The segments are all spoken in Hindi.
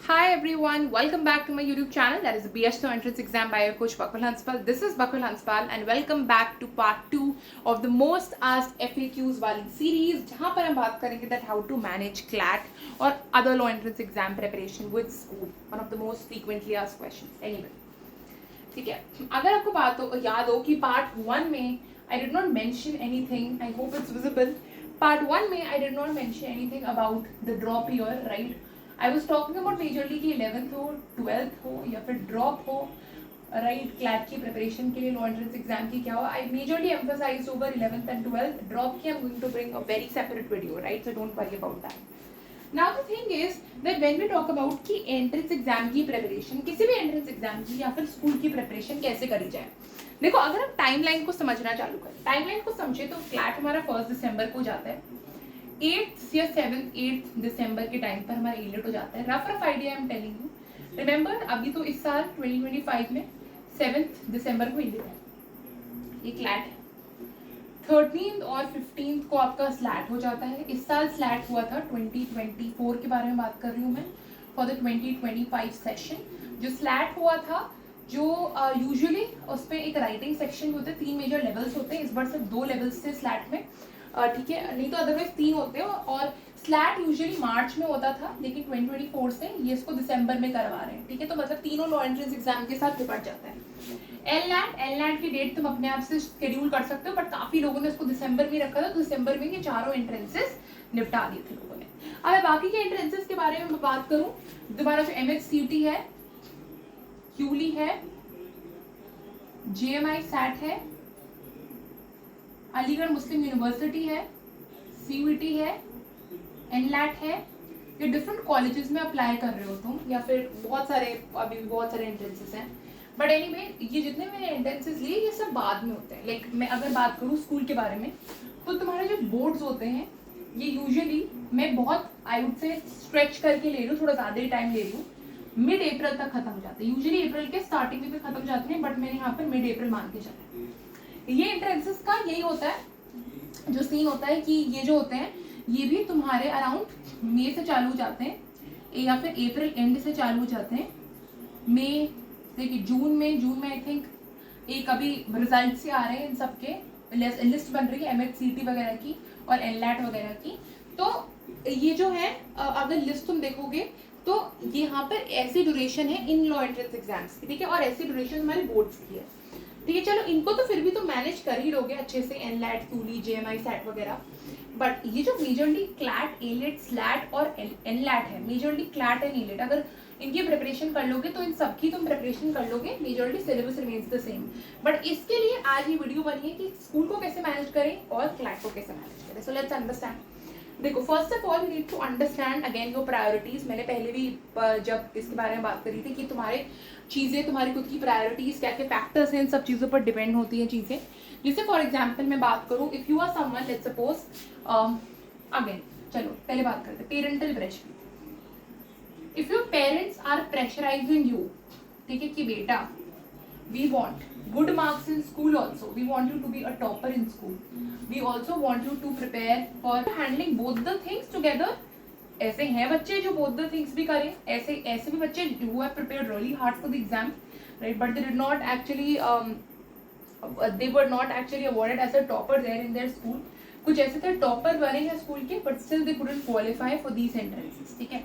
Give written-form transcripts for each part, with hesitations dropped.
Hi everyone, welcome back to my YouTube channel, that is the BS2 Entrance Exam by your coach Bakul Hanspal. This is Bakul Hanspal and welcome back to part 2 of the most asked FAQs वाली series जहाँ पर हम बात करेंगे that how to manage CLAT और other law entrance exam preparation with school, one of the most frequently asked questions. Anyway, ठीक है, अगर आपको बात हो याद हो कि पार्ट 1 में I did not mention anything, I hope it's visible. Part 1 में I did not mention anything about the drop year, right? I was talking about majorly कि 11th हो 12th हो या फिर drop हो, right? CLAT की preparation के लिए law entrance exam की क्या हो. I majorly emphasized over 11th and 12th. Drop की I'm going to bring a very separate video, right? So don't worry about that. Now the thing is that when we talk about कि entrance exam की preparation, किसी भी entrance exam की या फिर school की preparation कैसे करी जाए. देखो, अगर हम टाइमलाइन को समझना चालू करें, टाइमलाइन को समझे तो CLAT हमारा 1 दिसंबर को जाता है, 8th या 8th दिसंबर के टाइम पर हमारा एलेट हो जाता है. Rough idea I am telling you. Remember, अभी तो इस साल 2025 में 7th दिसंबर को एलेट है, ये CLAT है. 13th और 15th को आपका स्लैट हो जाता है. इस साल स्लैट हुआ था 2024 के बारे में बात कर रही हूँ मैं, फॉर द 2025 सेशन. जो स्लैट हुआ था, जो यूजुअली उसमें एक राइटिंग सेक्शन होते हैं, 3 मेजर लेवल्स होते हैं. इस बार सिर्फ 2 लेवल्स थे स्लैट में, ठीक है, नहीं तो अदरवाइज 3 होते हैं. और स्लैट यूजुअली मार्च में होता था, लेकिन 2024 से ये इसको दिसंबर में करवा रहे हैं, ठीक है. तो मतलब तीनों लॉ एंट्रेंस एग्जाम के साथ निपट जाता है. एलनैट की डेट तुम अपने आप से शेड्यूल कर सकते हो, बट काफी लोगों ने इसको दिसंबर में रखा था, तो दिसंबर में ये चारों एंट्रेंसेस निपटा दिए थे लोगों ने. अब बाकी के एंट्रेंसेस के बारे में बात करूं, दोबारा जो MHCT है, क्यूली है, JMI सैट है, अलीगढ़ मुस्लिम यूनिवर्सिटी है, CUET है, एनलैट है. ये डिफरेंट कॉलेजेस में अप्लाई कर रहे हो तुम, या फिर बहुत सारे अभी भी बहुत सारे एंट्रेंसेस हैं. बट एनीवे, ये जितने मैंने एंट्रेंसेस लिए ये सब बाद में होते हैं. लाइक मैं अगर बात करूँ स्कूल के बारे में, तो तुम्हारे जो बोर्ड्स होते हैं ये यूजुअली मैं बहुत आई वुड से स्ट्रेच करके ले रही हूँ, थोड़ा ज़्यादा ही टाइम ले रही हूँ, मिड अप्रैल तक खत्म हो जाते हैं. यूजुअली अप्रैल के स्टार्टिंग में भी खत्म हो जाते हैं, बट मैंने यहाँ पर मिड अप्रैल मान के चला. ये एंट्रेंसेस का यही होता है, जो सीन होता है कि ये जो होते हैं ये भी तुम्हारे अराउंड मई से चालू हो जाते हैं, या फिर अप्रैल एंड से चालू हो जाते हैं. मई देखिए, जून में आई थिंक एक अभी रिजल्ट से आ रहे हैं, इन सब के लिस्ट बन रही है MHCT वगैरह की और एनलैट वगैरह की. तो ये जो है, अगर लिस्ट तुम देखोगे तो यहाँ पर ऐसी ड्यूरेशन है इन लॉ एंट्रेंस एग्जाम्स की, ठीक है, और ऐसी ड्यूरेशन हमारे बोर्ड्स की है, ठीक है. चलो, इनको तो फिर भी तो मैनेज कर ही लोगे अच्छे से, एनलैट, क्यूली, JMI सैट वगैरह. बट ये जो मेजरली क्लैट, एलेट, स्लैट और एनलैट है, मेजरली क्लैट एंड एलेट, अगर इनकी प्रिपरेशन कर लोगे तो इन सबकी तुम प्रिपरेशन कर लोगे, majorly syllabus remains the same. But इसके लिए आज ये वीडियो बनी है कि स्कूल को कैसे मैनेज करें और क्लैट को कैसे मैनेज करें. So let's understand. देखो, first of all you need to understand again your priorities. मैंने पहले भी जब इसके बारे में बात करी थी कि तुम्हारे चीज़ें, तुम्हारी खुद की प्रायोरिटीज क्या क्या फैक्टर्स हैं, इन सब चीज़ों पर डिपेंड होती हैं चीज़ें. जैसे फॉर एग्जाम्पल मैं बात करूँ, if you are someone, let's suppose, again चलो पहले बात करते हैं parental pressure. If your parents are pressurising you, ठीक है, कि बेटा we want good marks in school also, we want you to be a topper in school, we also want you to prepare for handling both the things together. ऐसे हैं बच्चे जो both the things भी करें, ऐसे भी बच्चे who have prepared really hard for the exam, right, but they did not actually they were not actually awarded as a topper there in their school. कुछ ऐसे थे टॉपर बने हैं स्कूल के, but still they couldn't qualify for these entrances, ठीक है,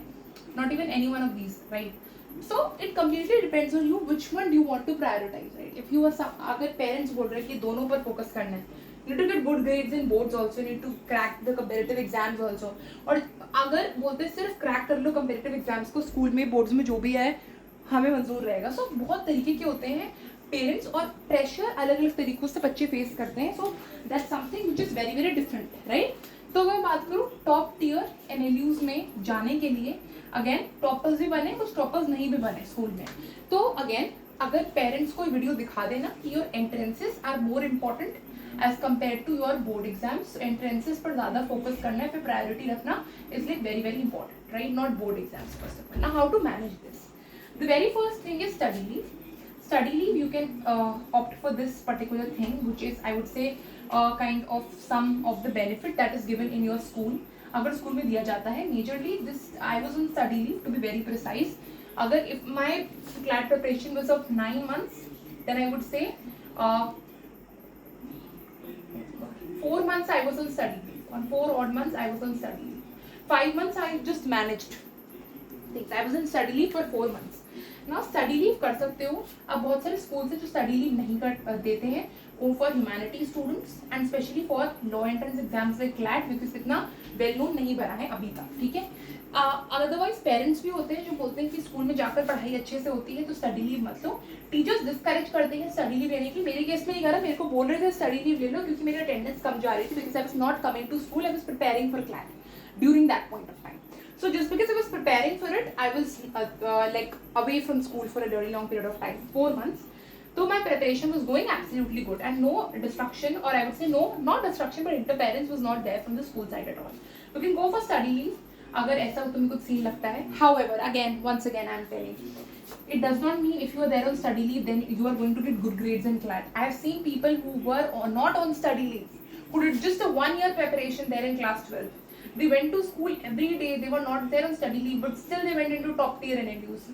not even any one of these, right. So it completely depends on you which one do you want to prioritize, right. If you are अगर पेरेंट्स बोल रहे हैं कि दोनों पर फोकस करना है, you need to get good grades in boards also, you need to crack the competitive exams also. और अगर बोलते सिर्फ क्रैक कर लो competitive exams को, स्कूल में बोर्ड्स में जो भी है हमें मंजूर रहेगा. सो बहुत तरीके के होते हैं पेरेंट्स, और प्रेशर अलग अलग तरीकों से बच्चे फेस करते हैं. So that's something which is very very different, right. तो अगर मैं बात करूँ टॉप टीयर MLUs में जाने के लिए, अगेन टॉपर्स भी बने, कुछ टॉपर्स नहीं भी बने स्कूल में. तो अगेन अगर पेरेंट्स को वीडियो दिखा देना कि your entrances are more important as compare to your board exams, entrances पर ज़्यादा फोकस करना है, फिर प्रायोरिटी रखना is like very very important, right, not board exams first of all. Now how to manage this. The very first thing is study leave. Study leave, you can opt for this particular thing, which is, I would say, kind of some of the benefit that is given in your school. अगर स्कूल में दिया जाता है, majorly this, I was on study leave to be very precise. अगर if my CLAT preparation was of 9 months, then I would say 4 months I was on study leave. On 4 odd months I was on study leave. 5 months I just managed things. I was in study leave for 4 months. ना स्टडी लीव कर सकते हो. अब बहुत सारे स्कूल से जो स्टडी लीव नहीं कर देते हैं वो for humanity students and specially for law entrance exams like CLAT, because इतना वेल नोन नहीं बना है अभी तक. ठीक है. अदरवाइज पेरेंट्स भी होते हैं जो बोलते हैं कि स्कूल में जाकर पढ़ाई अच्छे से होती है तो स्टडी लीव मत लो. टीचर्स डिस्करेज करते हैं स्टडी लीव लेने की. मेरे केस में नहीं करा, मेरे को बोल रहे थे स्टडी लीव ले लो क्योंकि मेरी अटेंडेंस कम जा रही थी, because I was not coming to school, I was preparing for CLAT during that point of time. So just because I was preparing for it, I was like away from school for a very long period of time, 4 months. So my preparation was going absolutely good and no distraction, or I would say no, not distraction but interference was not there from the school side at all. You can go for study leave अगर ऐसा तुम्हें कुछ सीन लगता है. However, once again I am telling, it does not mean if you are there on study leave then you are going to get good grades in class. I have seen people who were not on study leave who did just a 1 year preparation there in class 12. They went to school every day. They were not there on study leave, but still they went into top tier NLUs.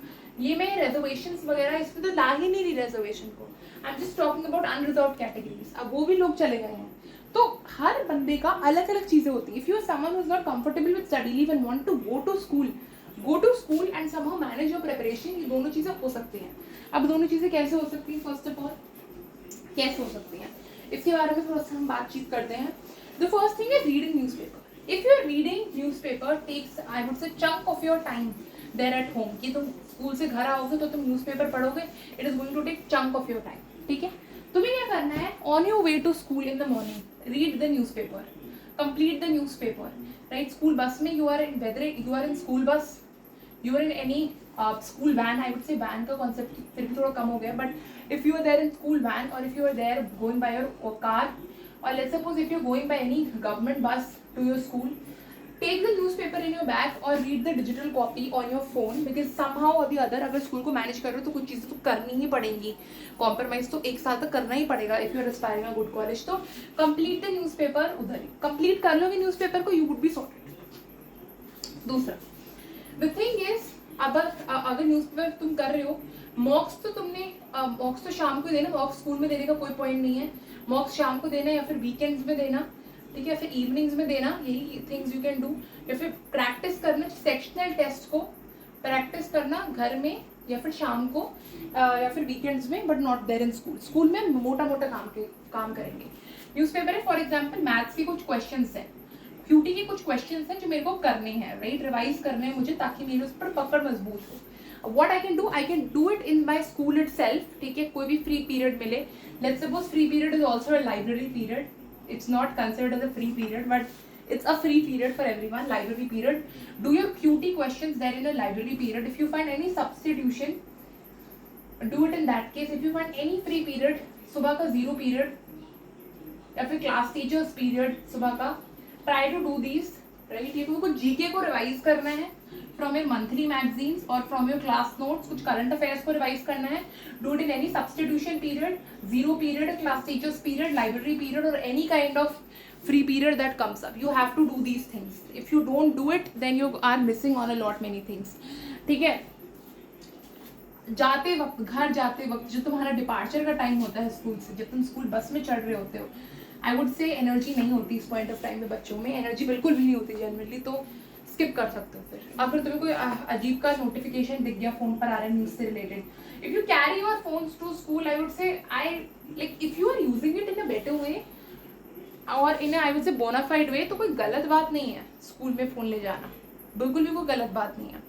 ये मैं reservations वगैरह इसमें तो ला ही नहीं रही reservation को. I'm just talking about unreserved categories. अब वो भी लोग चले गए हैं. तो हर बंदे का अलग अलग चीजें होती हैं. If you are someone who is not comfortable with study leave and want to go to school and somehow manage your preparation, ये दोनों चीजें हो सकती हैं. अब दोनों चीजें कैसे हो सकती हैं? First of all, कैसे हो सकती हैं इसके बारे में थोड़ा सा हम बातचीत करते हैं. The first thing is reading newspaper. If you are reading newspaper takes, I would say, chunk of your time there at home. कि तुम स्कूल से घर आओगे तो तुम न्यूज़पेपर पढ़ोगे. It is going to take chunk of your time. ठीक है. तुम्हें क्या करना है? On your way to school in the morning, read the newspaper, complete the newspaper. Right? School bus में you are in, whether you are in school bus, you are in any school van. I would say van का concept फिर भी थोड़ा कम हो गया. But if you are there in school van or if you are there going by your car, or let's suppose if you're going by any government bus to your school, take the newspaper in your bag or read the digital copy on your phone, because somehow or the other अगर स्कूल को मैनेज कर रहे हो तो कुछ चीज़ें तो करनी ही पड़ेंगी. कॉम्प्रोमाइज तो एक साल तक करना ही पड़ेगा if you are aspiring a good college. तो कंप्लीट द न्यूज़पेपर. उधर ही कंप्लीट कर लोगे न्यूज़पेपर को, यू वुड बी सॉर्टेड. दूसरा, द थिंग इज अगर न्यूज़पेपर तुम कर रहे हो, मॉक्स तो शाम को देना. मॉक्स स्कूल में देने का कोई पॉइंट नहीं है. मॉक्स शाम को देना या फिर वीकेंड्स में देना. ठीक है. फिर इवनिंग्स में देना. यही थिंग्स यू कैन डू. या फिर प्रैक्टिस करना सेक्शनल टेस्ट को, प्रैक्टिस करना घर में या फिर शाम को या फिर वीकेंड्स में, but not there in school. School में मोटा काम करेंगे. न्यूज़पेपर है फॉर एग्जाम्पल मैथ्स के कुछ क्वेश्चन हैं, क्यूटी के कुछ क्वेश्चन हैं जो मेरे को करने हैं, राइट, रिवाइज करने हैं मुझे, ताकि मेरे उस पर पकड़ मजबूत हो. What I can do it in my school itself. ठीक है. कोई भी फ्री पीरियड मिले. Let's suppose free period is also a library period. It's not considered as a free period, but it's a free period for everyone. Library period. Do your QT questions there in a library period. If you find any substitution, do it in that case. If you find any free period, सुबह का 0 period या फिर क्लास टीचर्स पीरियड सुबह का, try to do these. Right. ये तुमको जीके को रिवाइज करना है फ्रॉम योर मंथली मैगजीन्स और फ्रॉम योर क्लास नोट्स. कुछ करंट अफेयर्स को रिवाइज करना है. Do it in any substitution period, 0 period, class teachers period, library period और any kind of free period that comes up. You have to do these things. If you don't do it then you are missing on a lot many things. ठीक है. घर जाते वक्त जो तुम्हारा डिपार्चर का टाइम होता है स्कूल से, जब तुम स्कूल बस में चढ़ रहे होते हो, आई वुड से एनर्जी नहीं होती इस पॉइंट ऑफ टाइम में. बच्चों में एनर्जी बिल्कुल भी नहीं होती जनरली, तो स्किप कर सकते हो. फिर अगर तुम्हें कोई अजीब का नोटिफिकेशन दिख गया फोन पर आ रहा है न्यूज से related, if you carry your phones to school, I would say if you are using it in a better way और इन आई वुड से बोनाफाइड वे, तो कोई गलत बात नहीं है स्कूल में फ़ोन ले जाना. बिल्कुल भी कोई गलत बात नहीं है.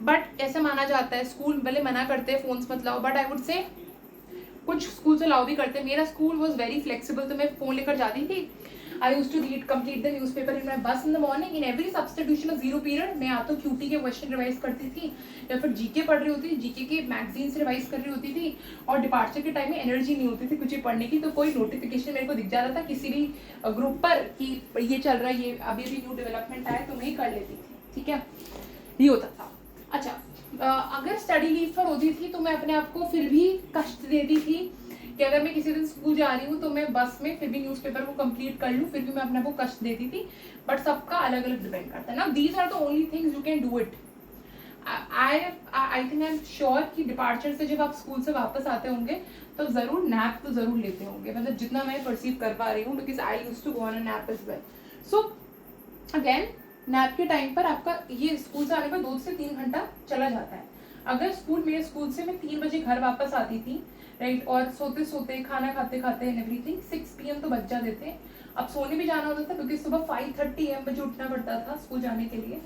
बट ऐसे माना जाता है, स्कूल भले मना करते हैं फ़ोन्स मत लाओ, बट आई वुड से कुछ स्कूल से अलाउ भी करते हैं. मेरा स्कूल वॉज वेरी फ्लेक्सिबल, तो मैं फ़ोन लेकर जाती थी. I use to read complete the newspaper in my bus in the morning. In every substitution of 0 period मैं या तो क्यूटी के क्वेश्चन रिवाइज करती थी या फिर जीके पढ़ रही होती थी, जीके के मैगजीन्स रिवाइज कर रही होती थी. और डिपार्चर के टाइम में एनर्जी नहीं होती थी कुछ पढ़ने की, तो कोई नोटिफिकेशन मेरे को दिख जाता था किसी भी ग्रुप पर कि ये चल रहा है, ये अभी अभी न्यू डेवलपमेंट आया, तो मैं ही कर लेती थी. ठीक है. ये होता था. अच्छा, अगर स्टडी लीव पर होती थी तो मैं अपने आप को फिर भी कष्ट देती थी कि अगर मैं किसी दिन स्कूल जा रही हूँ तो मैं बस में फिर भी न्यूज़पेपर को कंप्लीट कर लूँ, फिर भी मैं अपने आप को कष्ट देती थी. बट सबका अलग अलग डिपेंड करता है ना. These are the only things you can do it. I think I am sure कि डिपार्चर से जब आप स्कूल से वापस आते होंगे तो ज़रूर नैप तो ज़रूर लेते होंगे, मतलब जितना मैं परसीव कर पा रही हूँ, because I use to go on a nap as well. So again nap के टाइम पर आपका ये स्कूल से आने का 2 से 3 घंटा चला जाता है. अगर मेरे स्कूल से मैं 3 बजे घर वापस आती थी, राइट, और सोते सोते खाना खाते खाते एंड एवरीथिंग 6 PM तो बच जाते थे. अब सोने भी जाना होता था क्योंकि सुबह 5:30 AM बजे उठना पड़ता था स्कूल जाने के लिए,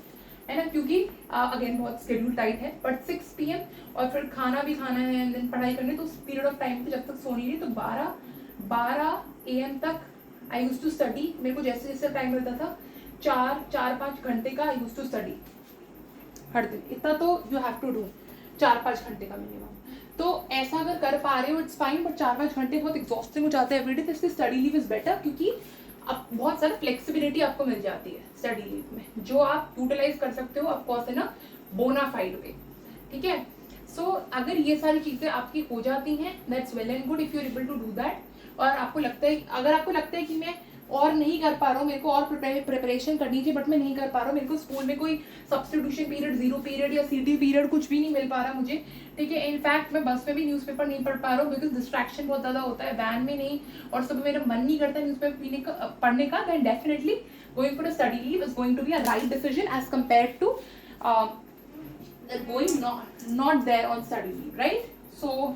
है ना, क्योंकि अगेन बहुत शेड्यूल टाइट है. बट 6 PM और फिर खाना भी खाना है एंड देन पढ़ाई करनी, तो उस पीरियड ऑफ टाइम पे जब तक सोनी नहीं तो 12 AM तक आई यूज टू स्टडी. मेरे को जैसे जैसे टाइम मिलता था 4-5 घंटे का आई यूज टू स्टडी हर दिन. इतना तो यू हैव टू डू, 4-5 घंटे का मिनिमम. तो ऐसा अगर कर पा रहे हो इट्स फाइन, बट 4-5 घंटे बहुत एग्जॉस्टिंग हो जाते हैं एवरीडे. तो इसलिए स्टडी लीव इज बेटर, क्योंकि अब बहुत सारा फ्लेक्सिबिलिटी आपको मिल जाती है स्टडी लीव में, जो आप यूटिलाइज कर सकते हो ऑफकोर्स इन अ बोनाफाइड वे. ठीक है. सो अगर ये सारी चीजें आपकी हो जाती हैं that's well and good if you are able to do that. और आपको लगता है, अगर आपको लगता है कि मैं और नहीं कर पा रहा हूँ, मेरे को और प्रिपरेशन करनी चाहिए बट मैं नहीं कर पा रहा हूँ, मेरे को स्कूल में कोई सब्स्टिट्यूशन पीरियड, 0 पीरियड या सीटी पीरियड कुछ भी नहीं मिल पा रहा मुझे, ठीक है. इनफैक्ट मैं बस में भी न्यूज़पेपर नहीं पढ़ पा रहा हूँ बिकॉज डिस्ट्रैक्शन बहुत ज़्यादा होता है, वैन में नहीं, और सुबह मेरा मन नहीं करता न्यूज़पेपर पढ़ने का, then definitely going for a study leave is going to be a right decision as compare to going not there on study leave, right? So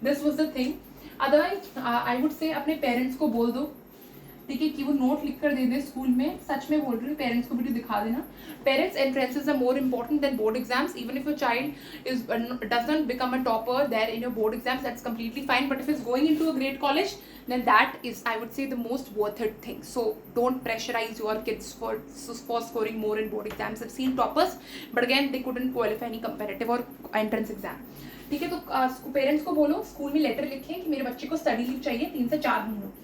this was the thing. Otherwise I would say अपने पेरेंट्स को बोल दो, ठीक है, कि वो नोट लिख कर दे दे स्कूल में. सच में बोल रही हूँ, पेरेंट्स को वीडियो दिखा देना. Parents entrances are more important than board exams. Even if your child is does not become a topper there in your board exams, that's completely fine. But if it's going into a great college, then that is, I would say, the most worth it thing. So don't pressurize your kids for scoring more in board exams. I've seen toppers, but again they couldn't qualify any comparative or entrance exam. ठीक है. तो पेरेंट्स को बोलो स्कूल में लेटर लिखें कि मेरे बच्चे को स्टडी लीव चाहिए 3 से 4 महीनों की.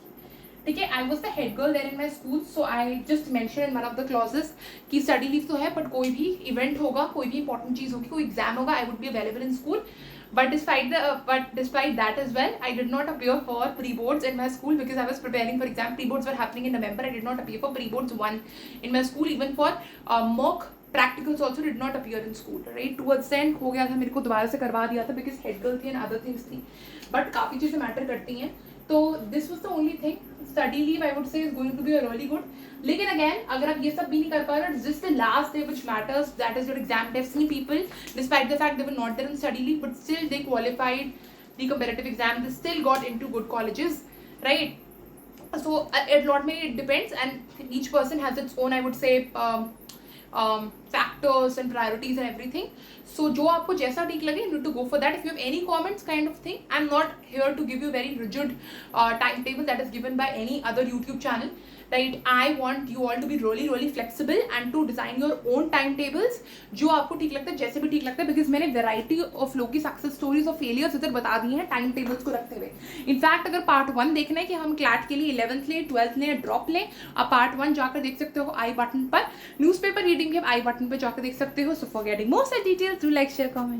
ठीक है. I was the head girl there in my school, so I just mention in one of the clauses कि स्टडी लीव तो है, बट कोई भी इवेंट होगा, कोई भी इंपॉर्टेंट चीज होगी, कोई एग्जाम होगा, I would be available in school. But despite that as well, I did not appear for pre-boards in my school because I was preparing for exam. Pre-boards were happening in November. I did not appear for pre-boards 1 in my school. Even for mock practicals also did not appear in school. Right? Towards the end हो गया था, मेरे को दोबारा से करवा दिया था because head girl थी and other things थी. But काफ़ी चीज़ें मैटर करती हैं. तो this was the only thing. Study leave I would say is going to be a really good. लेकिन अगेन अगर आप ये सब भी नहीं कर पा रहे, just the last day which matters, that is your exam day. I've seen people, despite the fact they were not there on study leave, but still they qualified the comparative exam. They still got into good colleges, right? So a lot may it depends, and each person has its own, I would say, factors and priorities and everything. So जो आपको जैसा ठीक लगे, you need to go for that. If you have any comments kind of thing, I'm not here to give you very rigid timetable that is given by any other YouTube channel, right? I want you all to be really really flexible and to design your own timetables जो आपको ठीक लगता है, जैसे भी ठीक लगता है, because मैंने variety of लोगों की सक्सेस स्टोरीज और फेलियर्स इधर बता दी हैं टाइम टेबल्स को रखते हुए. इनफैक्ट अगर पार्ट 1 देखना है कि हम क्लैट के लिए 11th लें, 12th लें, ड्रॉप लें, आप पार्ट 1 जाकर देख सकते हो आई बटन पर. न्यूज़पेपर रीडिंग भी आप आई बटन पर जाकर देख सकते हो. So for getting more such details do like share comment.